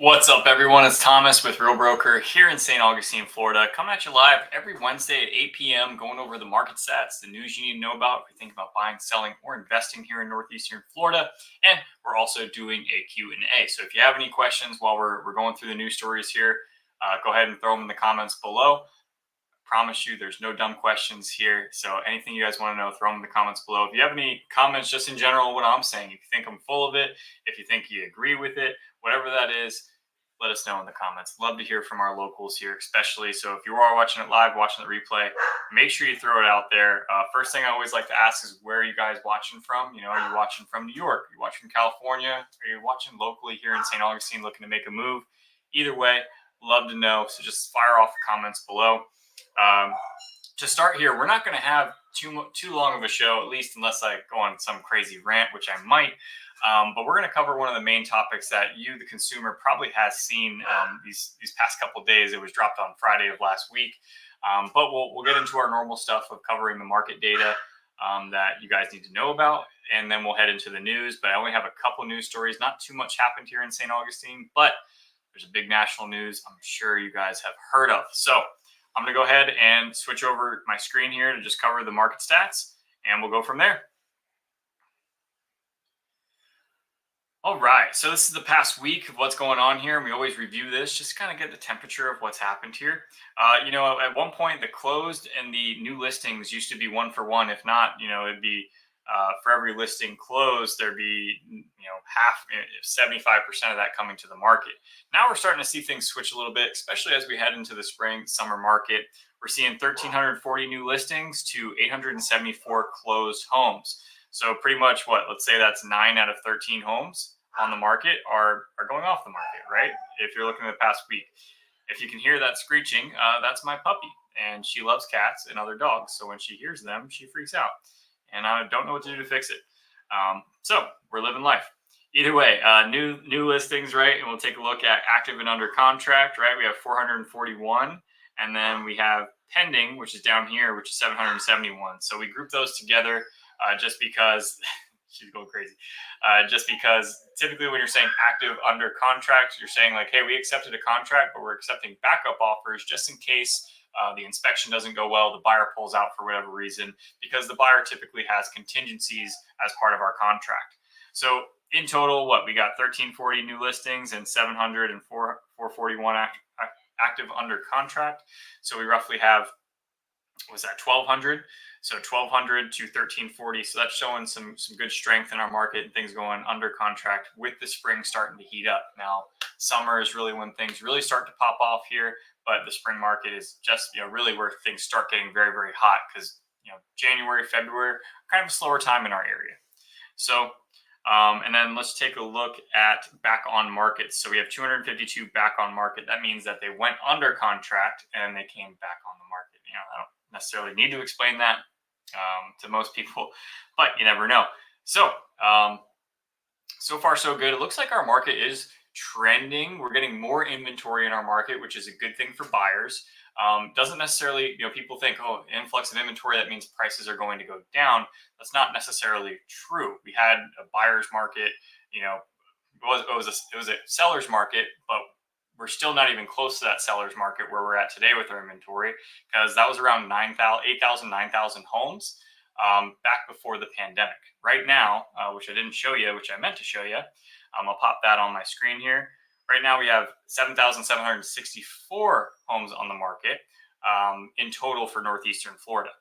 What's up, everyone? It's Thomas with Real Broker here in St. Augustine, Florida. Coming at you live every Wednesday at 8 p.m., going over the market stats, the news you need to know about if you think about buying, selling, or investing here in Northeastern Florida. And we're also doing a Q&A. So if you have any questions while we're going through the news stories here, go ahead and throw them in the comments below. Promise you there's no dumb questions here. So anything you guys want to know, throw them in the comments below. If you have any comments just in general, what I'm saying, if you think I'm full of it, if you think you agree with it, whatever that is, let us know in the comments. Love to hear from our locals here, especially. So if you are watching it live, watching the replay, make sure you throw it out there. First thing I always like to ask is, where are you guys watching from? Are you watching from New York? Are you watching from California? Are you watching locally here in St. Augustine looking to make a move? Either way, love to know. So just fire off the comments below. To start here, we're not going to have too long of a show, at least unless I go on some crazy rant, which I might. But we're going to cover one of the main topics that you, the consumer, probably has seen these past couple of days. It was dropped on Friday of last week. But we'll get into our normal stuff of covering the market data that you guys need to know about. And then we'll head into the news. But I only have a couple news stories. Not too much happened here in St. Augustine, but there's a big national news I'm sure you guys have heard of. So I'm going to go ahead and switch over my screen here to just cover the market stats, and we'll go from there. All right, so this is the past week of what's going on here, and we always review this, just kind of get the temperature of what's happened here. At one point, the closed and the new listings used to be 1-for-1. If not, it'd be for every listing closed, there'd be, half, 75% of that coming to the market. Now we're starting to see things switch a little bit, especially as we head into the spring, summer market. We're seeing 1,340 new listings to 874 closed homes. So pretty much let's say that's 9 out of 13 homes on the market are going off the market, right? If you're looking at the past week. If you can hear that screeching, that's my puppy, and she loves cats and other dogs. So when she hears them, she freaks out, and I don't know what to do to fix it. So we're living life. Either way, new listings, right? And we'll take a look at active and under contract, right? We have 441, and then we have pending, which is down here, which is 771. So we group those together just because she's going crazy. Just because typically when you're saying active under contract, you're saying like, hey, we accepted a contract, but we're accepting backup offers just in case the inspection doesn't go well, the buyer pulls out for whatever reason, because the buyer typically has contingencies as part of our contract. So in total, we got 1,340 new listings and 441 active under contract. So we roughly have, 1,200? So 1,200 to 1,340. So that's showing some good strength in our market and things going under contract with the spring starting to heat up. Now, summer is really when things really start to pop off here, but the spring market is just, really where things start getting very, very hot because, January, February, kind of a slower time in our area. So, and then let's take a look at back on market. So we have 252 back on market. That means that they went under contract and they came back on the market. I don't necessarily need to explain that to most people, but you never know. So, so far so good. It looks like our market is trending. We're getting more inventory in our market, which is a good thing for buyers. Doesn't necessarily, people think, oh, influx of inventory, that means prices are going to go down. That's not necessarily true. We had a buyer's market, it was a seller's market, but we're still not even close to that seller's market where we're at today with our inventory, because that was around 8,000, 9,000 homes back before the pandemic. Right now, which I didn't show you, which I meant to show you, I'll pop that on my screen here. Right now, we have 7,764 homes on the market in total for Northeastern Florida.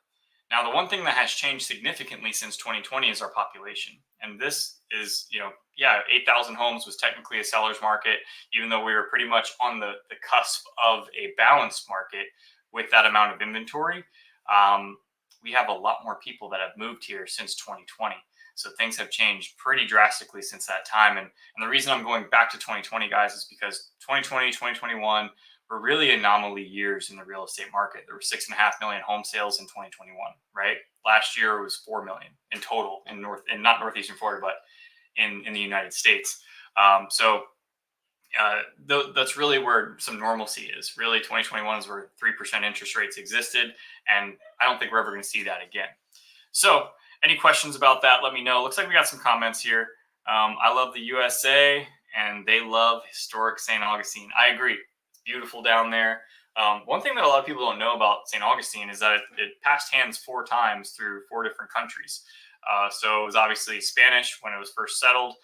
Now, the one thing that has changed significantly since 2020 is our population. And this is, 8,000 homes was technically a seller's market, even though we were pretty much on the cusp of a balanced market with that amount of inventory. We have a lot more people that have moved here since 2020. So things have changed pretty drastically since that time. And the reason I'm going back to 2020, guys, is because 2020, 2021 were really anomaly years in the real estate market. There were 6.5 million home sales in 2021, right? Last year it was 4 million in total in not Northeastern Florida, but in the United States. That's really where some normalcy is. Really, 2021 is where 3% interest rates existed, and I don't think we're ever going to see that again. So any questions about that, let me know. Looks like we got some comments here. I love the USA and they love historic St. Augustine. I agree. It's beautiful down there. One thing that a lot of people don't know about St. Augustine is that it passed hands 4 times through 4 different countries. So it was obviously Spanish when it was first settled.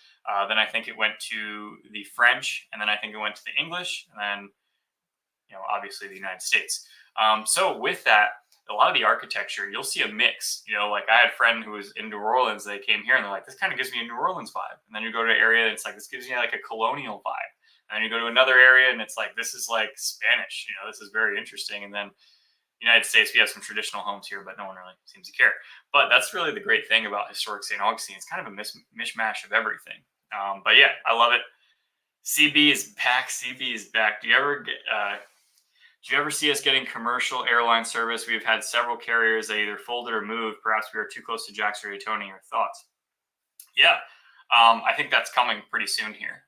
Then I think it went to the French, and then I think it went to the English, and then obviously the United States. So with that, a lot of the architecture, you'll see a mix. Like I had a friend who was in New Orleans. They came here and they're like, this kind of gives me a New Orleans vibe. And then you go to an area, and it's like, this gives me like a colonial vibe. And then you go to another area, and it's like, this is like Spanish. This is very interesting. And then United States, we have some traditional homes here, but no one really seems to care. But that's really the great thing about historic St. Augustine. It's kind of a mishmash of everything. But yeah, I love it. CB is back. CB is back. Do you ever see us getting commercial airline service? We've had several carriers that either folded or moved. Perhaps we are too close to Jackson or Daytona. Your thoughts? Yeah, I think that's coming pretty soon here.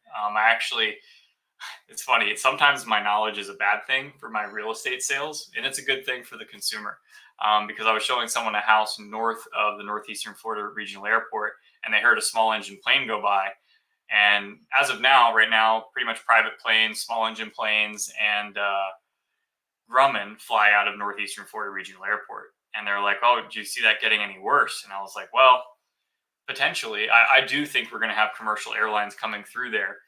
It's funny. Sometimes my knowledge is a bad thing for my real estate sales, and it's a good thing for the consumer. Because I was showing someone a house north of the Northeastern Florida Regional Airport, and they heard a small engine plane go by. And as of now, right now, pretty much private planes, small engine planes, and Grumman fly out of Northeastern Florida Regional Airport. And they're like, oh, do you see that getting any worse? And I was like, well, potentially. I do think we're going to have commercial airlines coming through there.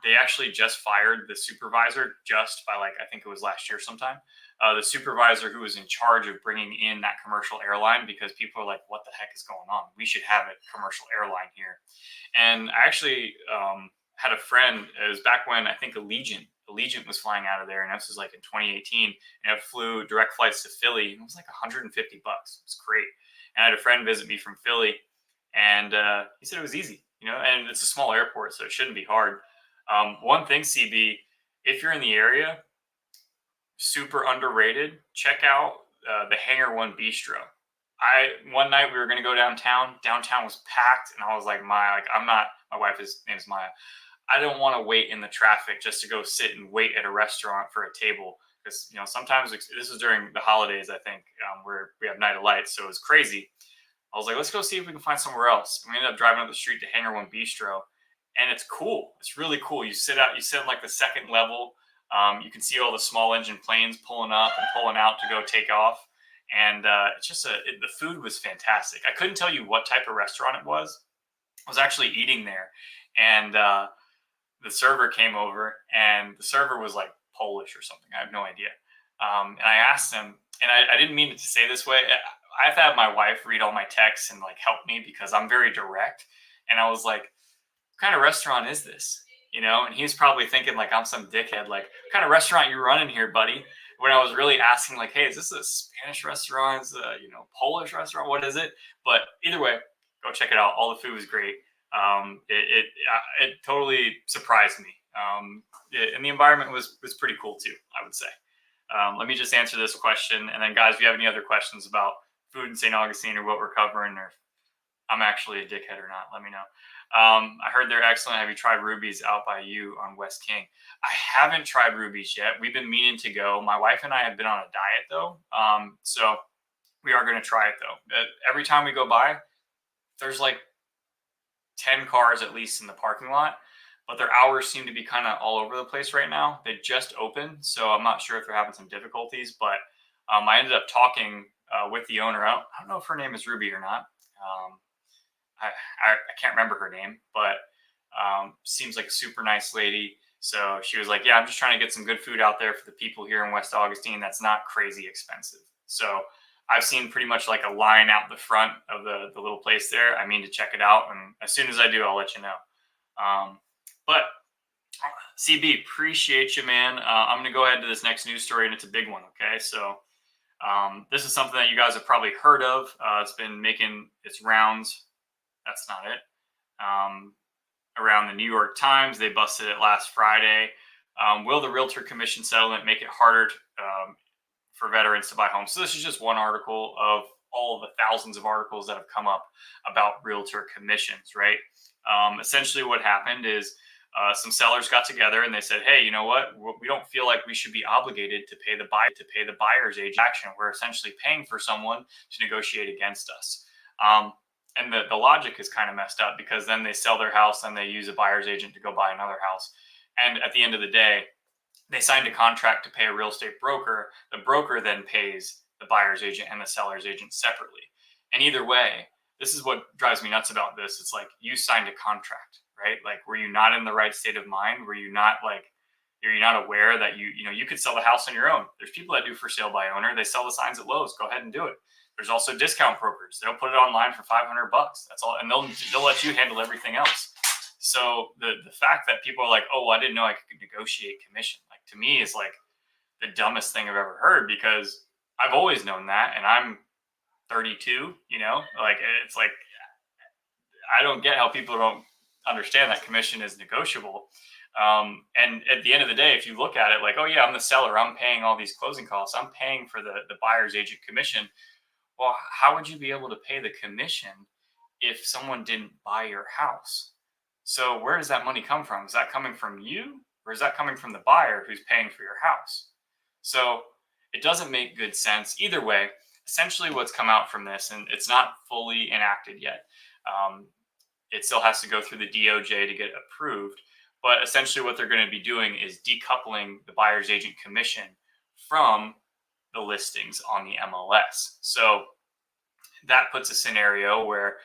They actually just fired the supervisor just by I think it was last year sometime. The supervisor who was in charge of bringing in that commercial airline, because people are like, what the heck is going on? We should have a commercial airline here. And I actually had a friend, it was back when I think Allegiant was flying out of there, and this was like in 2018, and it flew direct flights to Philly. It was like $150. It was great. And I had a friend visit me from Philly, and he said it was easy, and it's a small airport, so it shouldn't be hard. One thing, CB, if you're in the area, super underrated, check out the Hangar One Bistro. One night we were going to go downtown. Downtown was packed, and I was like, my wife's name is Maya. I don't want to wait in the traffic just to go sit and wait at a restaurant for a table, because sometimes this was during the holidays, I think, where we have Night of Lights, so it was crazy. I was like, let's go see if we can find somewhere else. And we ended up driving up the street to Hangar One Bistro, and it's cool. It's really cool. You sit on like the second level. You can see all the small engine planes pulling up and pulling out to go take off, and it's just the food was fantastic. I couldn't tell you what type of restaurant it was. I was actually eating there, and the server came over, and the server was like Polish or something. I have no idea. And I asked him, and I didn't mean it to say this way. I have to have my wife read all my texts and help me, because I'm very direct. And I was like, what kind of restaurant is this? And he was probably thinking I'm some dickhead, what kind of restaurant you running here, buddy? When I was really asking hey, is this a Spanish restaurant? Is it a, Polish restaurant? What is it? But either way, go check it out. All the food was great. It totally surprised me. And the environment was pretty cool too, I would say. Let me just answer this question. And then guys, if you have any other questions about food in St. Augustine or what we're covering, or if I'm actually a dickhead or not, let me know. I heard they're excellent. Have you tried Ruby's out by you on West King? I haven't tried Ruby's yet. We've been meaning to go. My wife and I have been on a diet though. So we are going to try it though. Every time we go by, there's 10 cars at least in the parking lot, but their hours seem to be kind of all over the place right now. They just opened, so I'm not sure if they're having some difficulties, but I ended up talking with the owner. I don't know if her name is Ruby or not. I can't remember her name, but seems like a super nice lady. So she was like, yeah, I'm just trying to get some good food out there for the people here in West Augustine that's not crazy expensive. So I've seen pretty much a line out the front of the little place there. I mean to check it out, and as soon as I do, I'll let you know. But CB, appreciate you, man. I'm going to go ahead to this next news story, and it's a big one, okay? So this is something that you guys have probably heard of. It's been making its rounds. That's not it. Around the New York Times, they busted it last Friday. Will the Realtor Commission settlement make it harder for veterans to buy homes? So this is just one article of all of the thousands of articles that have come up about Realtor commissions, right? Essentially what happened is some sellers got together and they said, hey, you know what? We don't feel like we should be obligated to pay the buyer's agent action. We're essentially paying for someone to negotiate against us. And the logic is kind of messed up because then they sell their house and they use a buyer's agent to go buy another house. And at the end of the day, they signed a contract to pay a real estate broker. The broker then pays the buyer's agent and the seller's agent separately. And either way, this is what drives me nuts about this. It's like you signed a contract, right? Like, were you not in the right state of mind? Were you not like, are you not aware that you could sell the house on your own? There's people that do for sale by owner. They sell the signs at Lowe's. Go ahead and do it. There's also discount brokers. They'll put it online for $500. That's all, and they'll let you handle everything else. So the fact that people are like, oh, well, I didn't know I could negotiate commission, like to me is like the dumbest thing I've ever heard, because I've always known that, and I'm 32. Like it's like I don't get how people don't understand that commission is negotiable. And at the end of the day, if you look at it like, oh yeah, I'm the seller, I'm paying all these closing costs, I'm paying for the buyer's agent commission. Well, how would you be able to pay the commission if someone didn't buy your house? So where does that money come from? Is that coming from you, or is that coming from the buyer who's paying for your house? So it doesn't make good sense. Either way, essentially what's come out from this, and it's not fully enacted yet. It still has to go through the DOJ to get approved. But essentially what they're going to be doing is decoupling the buyer's agent commission from the listings on the MLS. So that puts a scenario where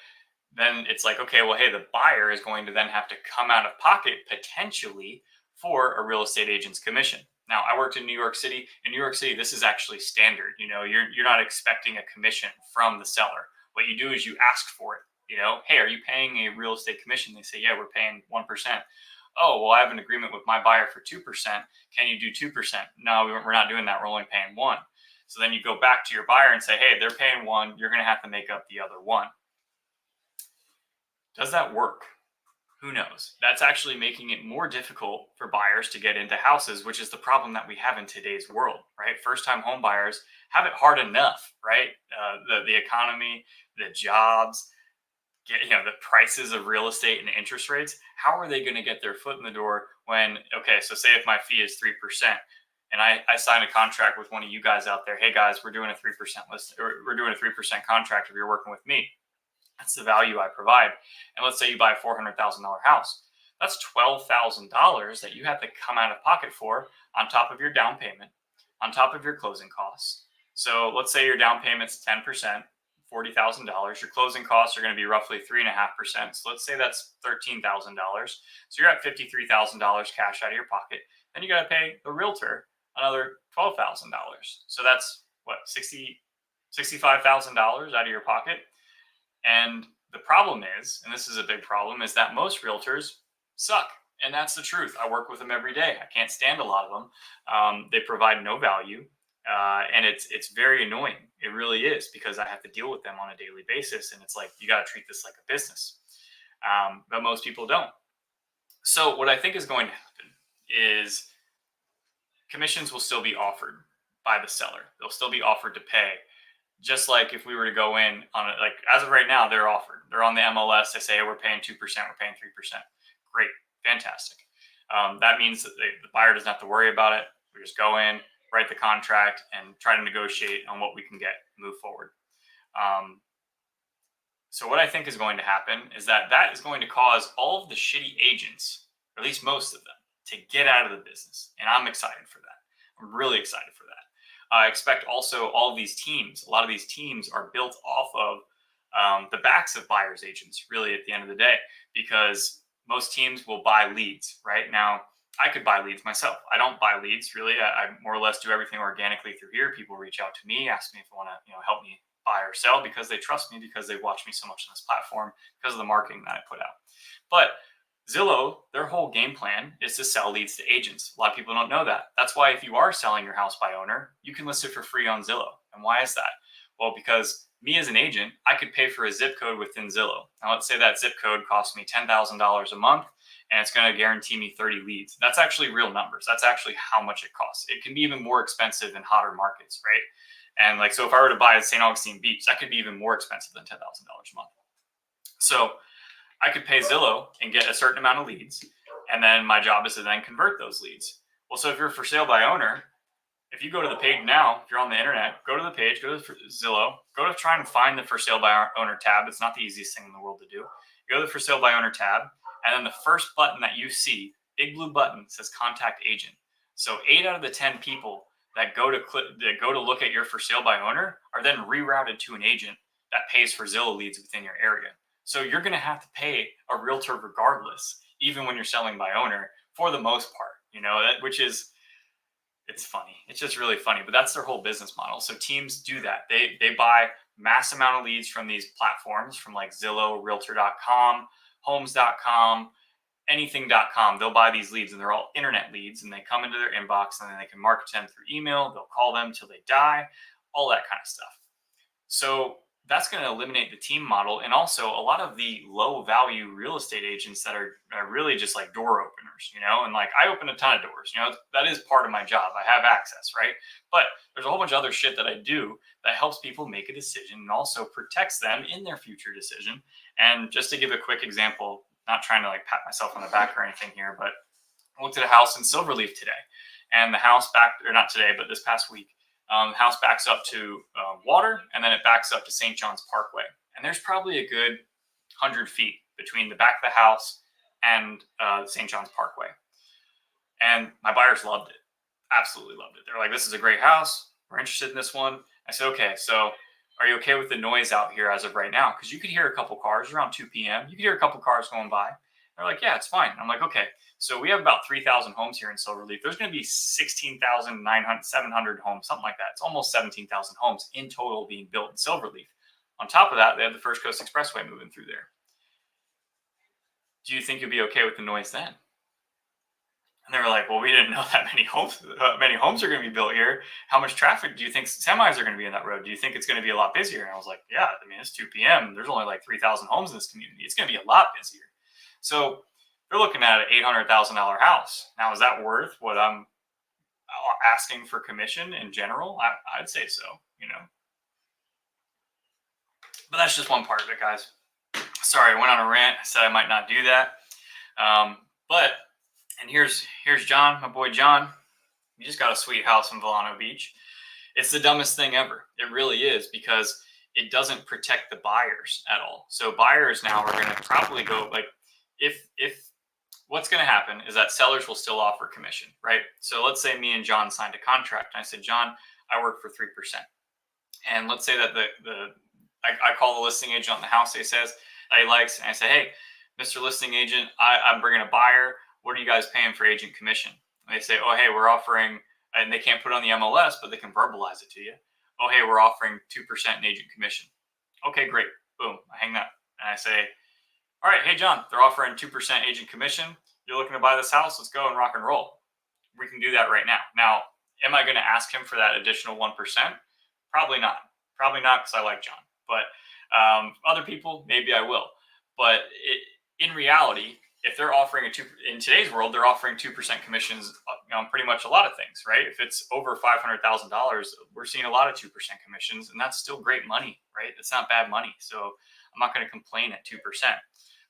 then it's like, okay, well, hey, the buyer is going to then have to come out of pocket potentially for a real estate agent's commission. Now, I worked in New York City. In New York City, this is actually standard. You're not expecting a commission from the seller. What you do is you ask for it. Hey, are you paying a real estate commission? They say, yeah, we're paying 1%. Oh, well, I have an agreement with my buyer for 2%. Can you do 2%? No, we're not doing that. We're only paying 1%. So then you go back to your buyer and say, hey, they're paying 1%. You're going to have to make up the other 1%. Does that work? Who knows? That's actually making it more difficult for buyers to get into houses, which is the problem that we have in today's world, right? First-time home buyers have it hard enough, right? The economy, the jobs, the prices of real estate and interest rates. How are they going to get their foot in the door when, okay, so say if my fee is 3%, and I sign a contract with one of you guys out there, hey guys, we're doing a 3% list, or we're doing a 3% contract if you're working with me. That's the value I provide. And let's say you buy a $400,000 house. That's $12,000 that you have to come out of pocket for, on top of your down payment, on top of your closing costs. So let's say your down payment's 10%, $40,000. Your closing costs are going to be roughly 3.5%. So let's say that's $13,000. So you're at $53,000 cash out of your pocket. Then you got to pay the realtor another $12,000. So that's what, $65,000 out of your pocket. And the problem is, and this is a big problem, is that most realtors suck. And that's the truth. I work with them every day. I can't stand a lot of them. They provide no value. And it's very annoying. It really is, because I have to deal with them on a daily basis. And it's like, you got to treat this like a business. But most people don't. So what I think is going to happen is commissions will still be offered by the seller. They'll still be offered to pay. Just like if we were to go in on it, like as of right now, they're offered. They're on the MLS. They say, hey, we're paying 2%, we're paying 3%. Great, fantastic. That means that the buyer doesn't have to worry about it. We just go in, write the contract, and try to negotiate on what we can get, move forward. So what I think is going to happen is that is going to cause all of the shitty agents, or at least most of them, to get out of the business. And I'm excited for that. I'm really excited for that. I expect also all of these teams, a lot of these teams are built off of the backs of buyer's agents, really, at the end of the day, because most teams will buy leads. Right now, I could buy leads myself. I don't buy leads, really. I more or less do everything organically through here. People reach out to me, ask me if they want to help me buy or sell, because they trust me, because they've watched me so much on this platform, because of the marketing that I put out. But Zillow, their whole game plan is to sell leads to agents. A lot of people don't know that. That's why if you are selling your house by owner, you can list it for free on Zillow. And why is that? Well, because me as an agent, I could pay for a zip code within Zillow. Now, let's say that zip code costs me $10,000 a month, and it's going to guarantee me 30 leads. That's actually real numbers. That's actually how much it costs. It can be even more expensive in hotter markets, right? And like, so if I were to buy St. Augustine Beach, that could be even more expensive than $10,000 a month. So I could pay Zillow and get a certain amount of leads, and then my job is to then convert those leads. Well, so if you're for sale by owner, If you go to the page now, if you're on the internet, go to the page, go to Zillow, go to try and find the for sale by owner tab. It's not the easiest thing in the world to do. You go to the for sale by owner tab, and then the first button that you see, big blue button, says contact agent. So 8 out of the 10 people that go to look at your for sale by owner are then rerouted to an agent that pays for Zillow leads within your area. So you're going to have to pay a realtor regardless, even when you're selling by owner, for the most part. Which is, it's funny. It's just really funny, but that's their whole business model. So teams do that. They buy mass amount of leads from these platforms, from like Zillow, Realtor.com, Homes.com, anything.com. They'll buy these leads, and they're all internet leads, and they come into their inbox, and then they can market them through email. They'll call them till they die, all that kind of stuff. So that's going to eliminate the team model, and also a lot of the low value real estate agents that are really just like door openers, and like I open a ton of doors, that is part of my job. I have access, right? But there's a whole bunch of other shit that I do that helps people make a decision and also protects them in their future decision. And just to give a quick example, not trying to like pat myself on the back or anything here, but I looked at a house in Silverleaf today, and the house or not today, but this past week, the house backs up to water, and then it backs up to St. John's Parkway. And there's probably a good 100 feet between the back of the house and St. John's Parkway. And my buyers loved it. Absolutely loved it. They're like, this is a great house. We're interested in this one. I said, okay, so are you okay with the noise out here as of right now? Because you could hear a couple cars around 2 p.m. You could hear a couple cars going by. They're like, yeah, it's fine. I'm like, okay. So we have about 3,000 homes here in Silverleaf. There's going to be 700 homes, something like that. It's almost 17,000 homes in total being built in Silverleaf. On top of that, they have the First Coast Expressway moving through there. Do you think you'll be okay with the noise then? And they were like, well, we didn't know that many homes are going to be built here. How much traffic do you think semis are going to be in that road? Do you think it's going to be a lot busier? And I was like, yeah, I mean, it's 2 p.m. There's only like 3,000 homes in this community. It's going to be a lot busier. So they're looking at an $800,000 house. Now, is that worth what I'm asking for commission in general? I'd say so, But that's just one part of it, guys. Sorry, I went on a rant. I said I might not do that. And here's John, my boy John. He just got a sweet house in Volano Beach. It's the dumbest thing ever. It really is, because it doesn't protect the buyers at all. So buyers now are going to probably go like, if what's going to happen is that sellers will still offer commission, right? So let's say me and John signed a contract, and I said, John, I work for 3%. And let's say that I call the listing agent on the house he says that he likes, and I say, hey, Mr. Listing Agent, I'm bringing a buyer. What are you guys paying for agent commission? And they say, oh, hey, we're offering, and they can't put it on the MLS, but they can verbalize it to you. Oh, hey, we're offering 2% in agent commission. Okay, great. Boom. I hang up, and I say, all right, hey, John, they're offering 2% agent commission. You're looking to buy this house. Let's go and rock and roll. We can do that right now. Now, am I going to ask him for that additional 1%? Probably not. Probably not, because I like John. But other people, maybe I will. But in reality, if they're offering in today's world, they're offering 2% commissions on pretty much a lot of things, right? If it's over $500,000, we're seeing a lot of 2% commissions, and that's still great money, right? It's not bad money. So I'm not going to complain at 2%.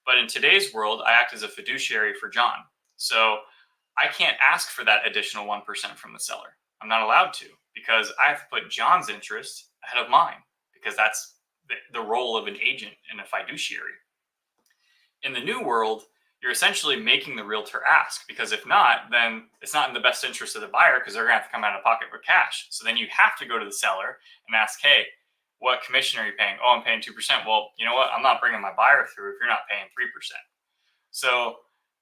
But in today's world, I act as a fiduciary for John. So I can't ask for that additional 1% from the seller. I'm not allowed to, because I have to put John's interest ahead of mine, because that's the role of an agent and a fiduciary. In the new world, you're essentially making the realtor ask, because if not, then it's not in the best interest of the buyer, because they're going to have to come out of pocket for cash. So then you have to go to the seller and ask, hey, what commission are you paying? Oh, I'm paying 2%. Well, you know what? I'm not bringing my buyer through if you're not paying 3%. So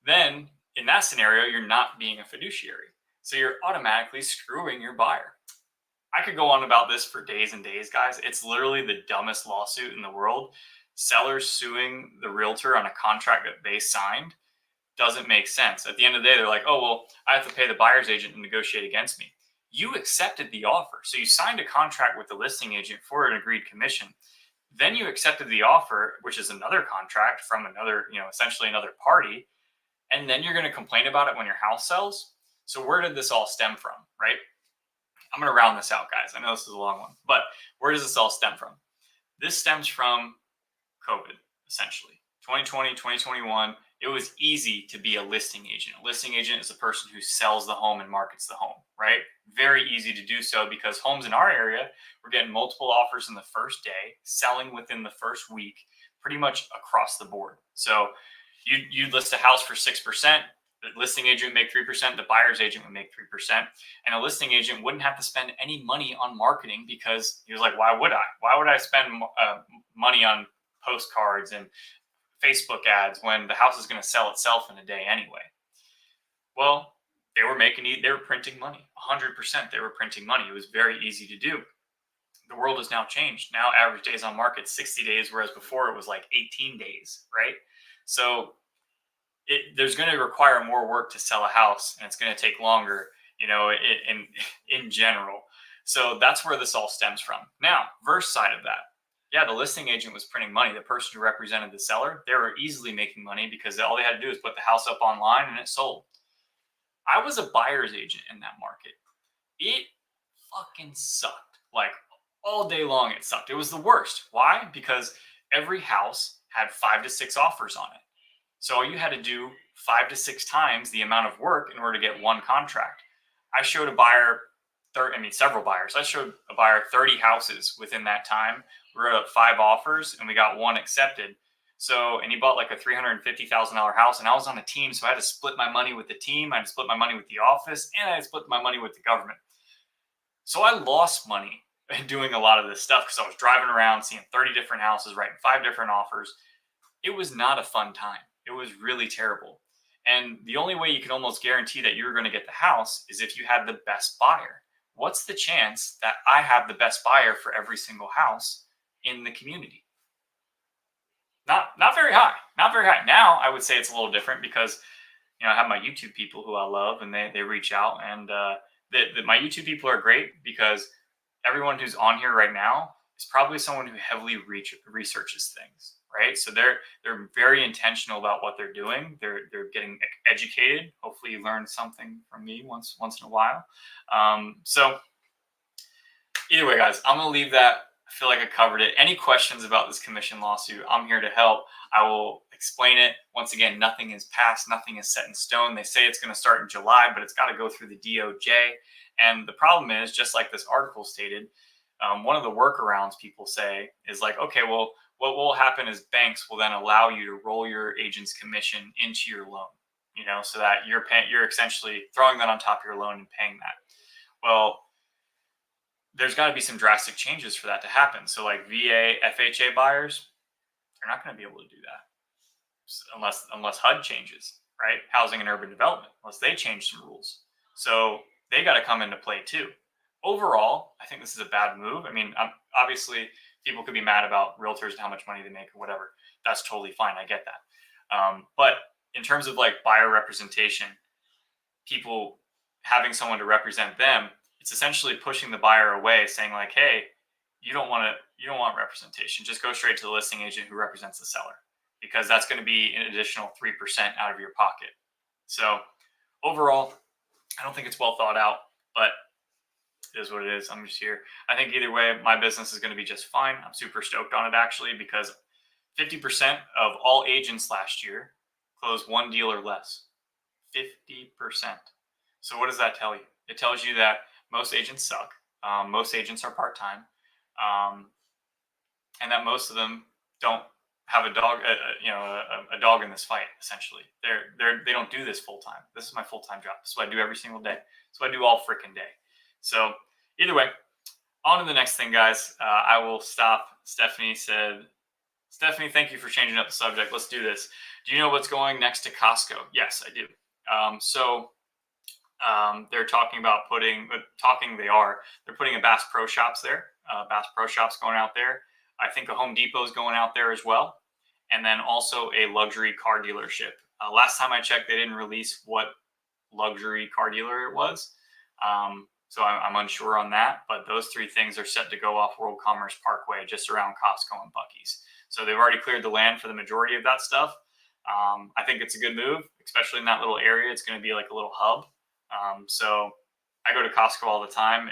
then in that scenario, you're not being a fiduciary. So you're automatically screwing your buyer. I could go on about this for days and days, guys. It's literally the dumbest lawsuit in the world. Sellers suing the realtor on a contract that they signed doesn't make sense. At the end of the day, they're like, oh, well, I have to pay the buyer's agent and negotiate against me. You accepted the offer. So you signed a contract with the listing agent for an agreed commission. Then you accepted the offer, which is another contract from another, essentially another party. And then you're going to complain about it when your house sells. So where did this all stem from, right? I'm going to round this out, guys. I know this is a long one, but where does this all stem from? This stems from COVID, essentially. 2020, 2021, it was easy to be a listing agent. A listing agent is a person who sells the home and markets the home, right? Very easy to do so because homes in our area, we're getting multiple offers in the first day, selling within the first week, pretty much across the board. So you'd list a house for 6%. The listing agent would make 3%, the buyer's agent would make 3%, and a listing agent wouldn't have to spend any money on marketing because he was like, why would I? Why would I spend money on postcards and Facebook ads when the house is going to sell itself in a day anyway? Well, they were printing money. 100% they were printing money. It was very easy to do. The world has now changed. Now average days on market 60 days, whereas before it was like 18 days, right? So there's going to require more work to sell a house, and it's going to take longer, in general. So that's where this all stems from. Now, verse side of that, yeah, the listing agent was printing money. The person who represented the seller, they were easily making money because all they had to do is put the house up online and it sold. I was a buyer's agent in that market. It fucking sucked. Like all day long, it sucked. It was the worst. Why? Because every house had 5 to 6 offers on it. So you had to do 5 to 6 times the amount of work in order to get one contract. I showed a buyer, several buyers. I showed a buyer 30 houses within that time. We were at 5 offers and we got 1 accepted. So, and he bought like a $350,000 house, and I was on a team. So I had to split my money with the team. I had to split my money with the office, and I had to split my money with the government. So I lost money doing a lot of this stuff because I was driving around, seeing 30 different houses, writing 5 different offers. It was not a fun time. It was really terrible. And the only way you can almost guarantee that you're going to get the house is if you had the best buyer. What's the chance that I have the best buyer for every single house in the community? Not very high. Not very high. Now I would say it's a little different because I have my YouTube people who I love, and they reach out, and my YouTube people are great because everyone who's on here right now is probably someone who heavily researches things, right? So they're very intentional about what they're doing. They're getting educated. Hopefully, you learn something from me once in a while. So either way, guys, I'm gonna leave that. I feel like I covered it. Any questions about this commission lawsuit, I'm here to help. I will explain it. Once again, nothing is passed. Nothing is set in stone. They say it's going to start in July, but it's got to go through the DOJ. And the problem is, just like this article stated, one of the workarounds people say is like, okay, well, what will happen is banks will then allow you to roll your agent's commission into your loan, so that you're essentially throwing that on top of your loan and paying that. Well, there's got to be some drastic changes for that to happen. So like VA, FHA buyers, they're not going to be able to do that unless HUD changes, right? Housing and Urban Development, unless they change some rules. So they got to come into play too. Overall, I think this is a bad move. Obviously, people could be mad about realtors and how much money they make or whatever. That's totally fine. I get that. But in terms of like buyer representation, people having someone to represent them, it's essentially pushing the buyer away, saying like, hey, you don't want representation. Just go straight to the listing agent who represents the seller, because that's going to be an additional 3% out of your pocket. So overall, I don't think it's well thought out, but it is what it is. I'm just here. I think either way, my business is going to be just fine. I'm super stoked on it actually, because 50% of all agents last year closed 1 deal or less. 50%. So what does that tell you? It tells you that most agents suck. Most agents are part-time. And that most of them don't have a dog in this fight. Essentially, they don't do this full time. This is my full-time job. This is what I do every single day. This is what I do all freaking day. So either way, on to the next thing, guys. I will stop. Stephanie, thank you for changing up the subject. Let's do this. Do you know what's going next to Costco? Yes, I do. They're talking about they're putting a Bass Pro Shops there. Bass Pro Shops going out there. I think a Home Depot is going out there as well. And then also a luxury car dealership. Last time I checked, they didn't release what luxury car dealer it was. So I'm unsure on that, but those 3 things are set to go off World Commerce Parkway, just around Costco and Buc-ee's. So they've already cleared the land for the majority of that stuff. I think it's a good move, especially in that little area. It's going to be like a little hub. So I go to Costco all the time.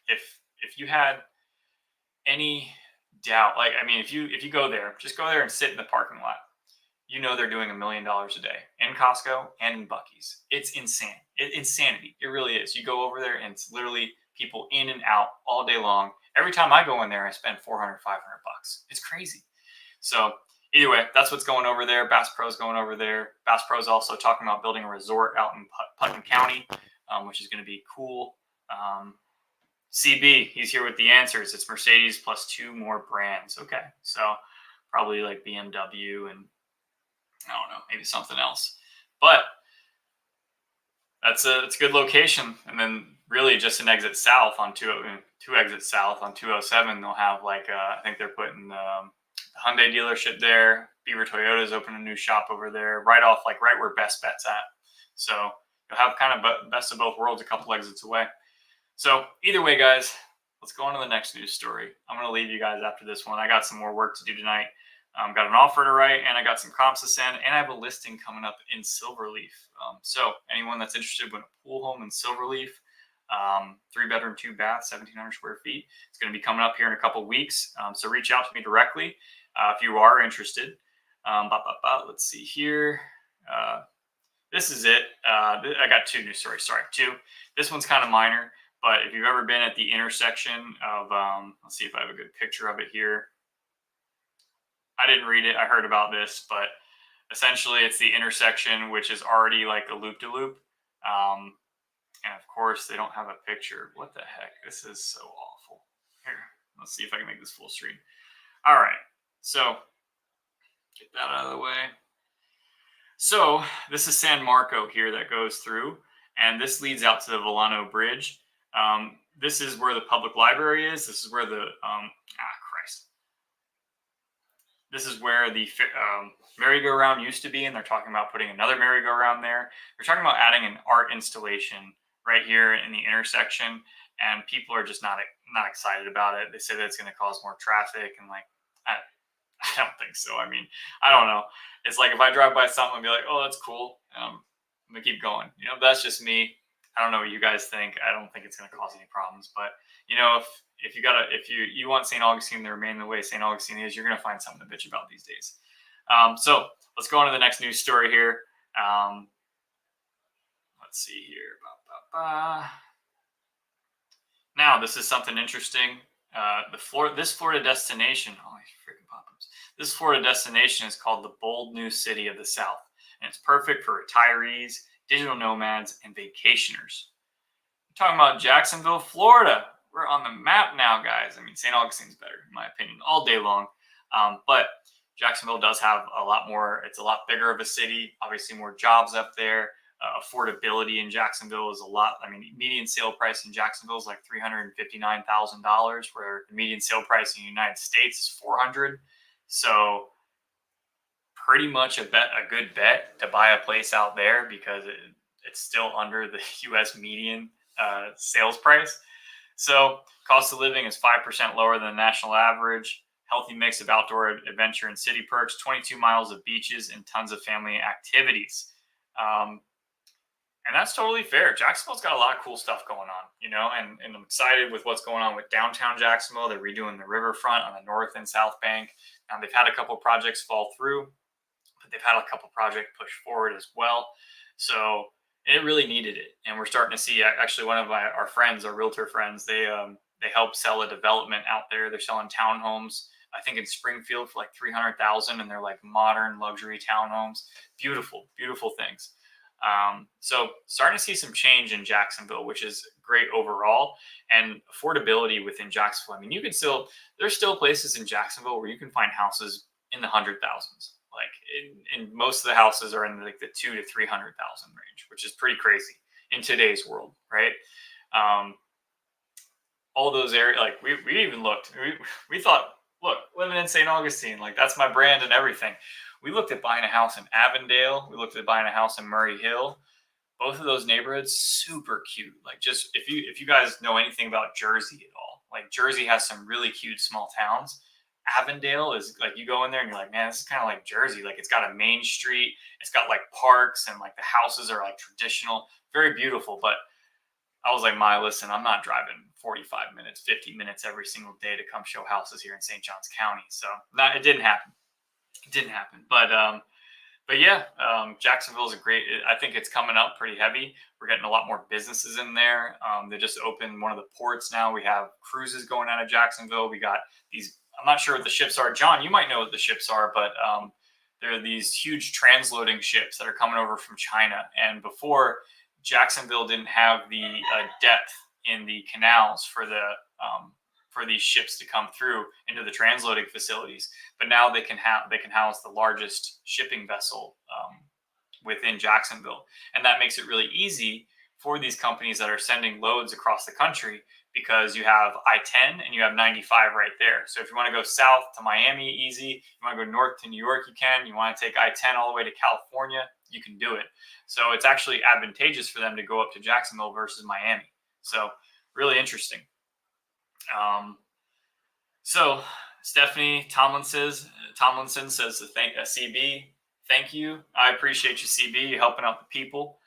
If you had any doubt, if you go there, just go there and sit in the parking lot. you know they're doing $1 million a day in Costco and in Bucky's. It's insane. Insanity. It really is. You go over there and it's literally people in and out all day long. Every time I go in there, I spend 400, 500 bucks. It's crazy. So either way, that's what's going over there. Bass Pro's going over there. Bass Pro's also talking about building a resort out in Putnam County, which is going to be cool. CB, he's here with the answers. It's Mercedes plus 2 more brands. Okay, so probably like BMW and I don't know, maybe something else. But it's a good location. And then really just an exit south on two exits south on 207. They'll have like I think they're putting the Hyundai dealership there. Beaver Toyota's opened a new shop over there, right where Best Bet's at. So you'll have kind of best of both worlds a couple exits away. So either way, guys, let's go on to the next news story. I'm going to leave you guys after this one. I got some more work to do tonight. Got an offer to write, and I got some comps to send, and I have a listing coming up in Silverleaf. So anyone that's interested in a pool home in Silverleaf, 3-bedroom, 2-bath, 1,700 square feet, it's going to be coming up here in a couple weeks. So reach out to me directly if you are interested. Let's see here. This is it. I got 2 news stories. Sorry, 2. This one's kind of minor, but if you've ever been at the intersection of, let's see if I have a good picture of it here. I didn't read it. I heard about this, but essentially it's the intersection, which is already like a loop-de-loop. And of course they don't have a picture. What the heck? This is so awful. Here, let's see if I can make this full screen. All right. So get that out of the way. So this is San Marco here that goes through, and this leads out to the Volano Bridge. This is where the public library is. This is where the This is where the merry-go-round used to be, and they're talking about putting another merry-go-round there. They're talking about adding an art installation right here in the intersection, and people are just not excited about it. They say that it's going to cause more traffic, and like, I don't think so. I mean, I don't know. It's like if I drive by something and be like, oh, that's cool. I'm going to keep going. That's just me. I don't know what you guys think. I don't think it's going to cause any problems, but if you want St. Augustine to remain the way St. Augustine is, you're going to find something to bitch about these days. So let's go on to the next news story here. Let's see here. Now, this is something interesting. This Florida destination, holy freaking pop-ups. This Florida destination is called the Bold New City of the South, and it's perfect for retirees, digital nomads, and vacationers. We're talking about Jacksonville, Florida. We're on the map now, guys. I mean, St. Augustine's better, in my opinion, all day long. But Jacksonville does have a lot more. It's a lot bigger of a city. Obviously, more jobs up there. Affordability in Jacksonville is a lot. I mean, median sale price in Jacksonville is like $359,000, where the median sale price in the United States is $400,000. So pretty much a good bet to buy a place out there, because it's still under the U.S. median sales price. So cost of living is 5% lower than the national average. Healthy mix of outdoor adventure and city perks, 22 miles of beaches, and tons of family activities. And that's totally fair. Jacksonville's got a lot of cool stuff going on, and I'm excited with what's going on with downtown Jacksonville. They're redoing the riverfront on the north and south bank. They've had a couple projects fall through, but they've had a couple projects push forward as well. So it really needed it. And we're starting to see, actually, one of our friends, our realtor friends, they help sell a development out there. They're selling townhomes, I think in Springfield, for like $300,000, and they're like modern luxury townhomes. Beautiful, beautiful things. So starting to see some change in Jacksonville, which is great overall, and affordability within Jacksonville. I mean, there's still places in Jacksonville where you can find houses in the 100,000s. Like, in most of the houses are in like the 200,000 to 300,000 range, which is pretty crazy in today's world, right? All those areas, like we even looked, we thought, look, living in St. Augustine, like that's my brand and everything. We looked at buying a house in Avondale. We looked at buying a house in Murray Hill. Both of those neighborhoods, super cute. Like, just if you guys know anything about Jersey at all, like Jersey has some really cute small towns. Avondale is like, you go in there and you're like, man, this is kind of like Jersey. Like, it's got a main street. It's got like parks, and like the houses are like traditional, very beautiful. But I was like, listen, I'm not driving 45 minutes, 50 minutes every single day to come show houses here in St. Johns County. So it didn't happen. It didn't happen. But But yeah, Jacksonville is a great. I think it's coming up pretty heavy. We're getting a lot more businesses in there. They just opened one of the ports now. We have cruises going out of Jacksonville. We got these. I'm not sure what the ships are. John, you might know what the ships are, but there are these huge transloading ships that are coming over from China. And before, Jacksonville didn't have the depth in the canals for these ships to come through into the transloading facilities. But now they can house the largest shipping vessel within Jacksonville, and that makes it really easy for these companies that are sending loads across the country because you have I-10 and you have 95 right there. So if you want to go south to Miami, easy. You want to go north to New York, you can. You want to take I-10 all the way to California, you can do it. So it's actually advantageous for them to go up to Jacksonville versus Miami. So really interesting. So Stephanie Tomlinson says to thank CB. Thank you. I appreciate you, CB. You're helping out the people,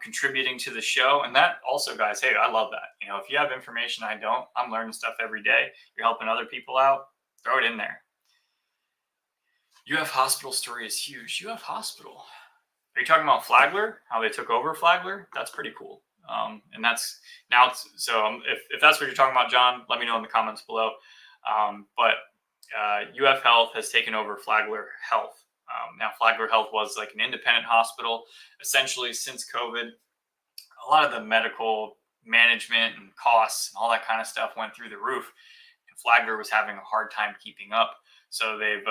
contributing to the show. And that also, guys, hey, I love that. You know, if you have information I don't, I'm learning stuff every day. You're helping other people out, throw it in there. UF Hospital story is huge. UF Hospital. Are you talking about Flagler? How they took over Flagler? That's pretty cool. And that's now. If that's what you're talking about, John, let me know in the comments below. But UF Health has taken over Flagler Health. Now, Flagler Health was like an independent hospital. Essentially, since COVID, a lot of the medical management and costs and all that kind of stuff went through the roof. And Flagler was having a hard time keeping up. So they've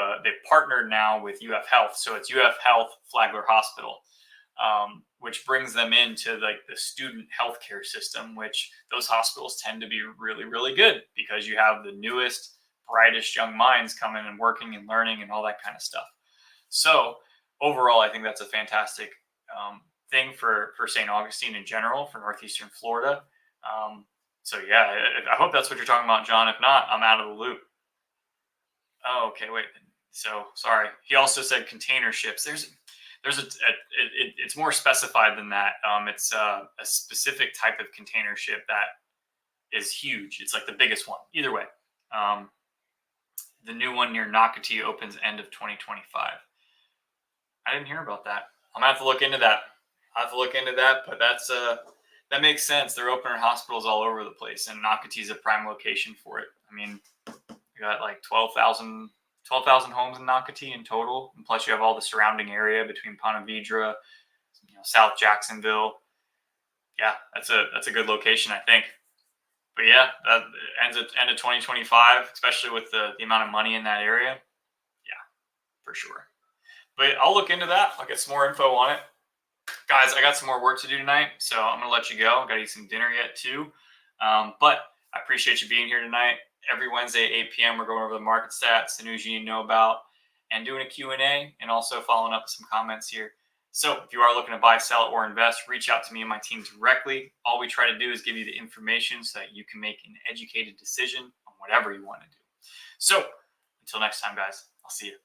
partnered now with UF Health. So it's UF Health Flagler Hospital, which brings them into like the student healthcare system, which those hospitals tend to be really, really good because you have the newest, brightest young minds coming and working and learning and all that kind of stuff. So overall, I think that's a fantastic thing for St. Augustine in general, for Northeastern Florida. So yeah, I hope that's what you're talking about, John. If not, I'm out of the loop. Oh, okay, wait. So sorry. He also said container ships. It's more specified than that. It's a specific type of container ship that is huge. It's like the biggest one. Either way, the new one near Nocatee opens end of 2025. I didn't hear about that. I'm gonna have to look into that. But that makes sense. They're opening hospitals all over the place, and Nocatee is a prime location for it. I mean, you got like 12,000 homes in Nocatee in total, and plus you have all the surrounding area between Ponte Vedra, South Jacksonville. Yeah, that's a good location, I think. But yeah, that ends at end of 2025, especially with the amount of money in that area. Yeah, for sure. But I'll look into that. I'll get some more info on it. Guys, I got some more work to do tonight, so I'm going to let you go. Got to eat some dinner yet, too. But I appreciate you being here tonight. Every Wednesday at 8 p.m., we're going over the market stats, the news you need to know about, and doing a Q&A, and also following up with some comments here. So if you are looking to buy, sell, or invest, reach out to me and my team directly. All we try to do is give you the information so that you can make an educated decision on whatever you want to do. So until next time, guys, I'll see you.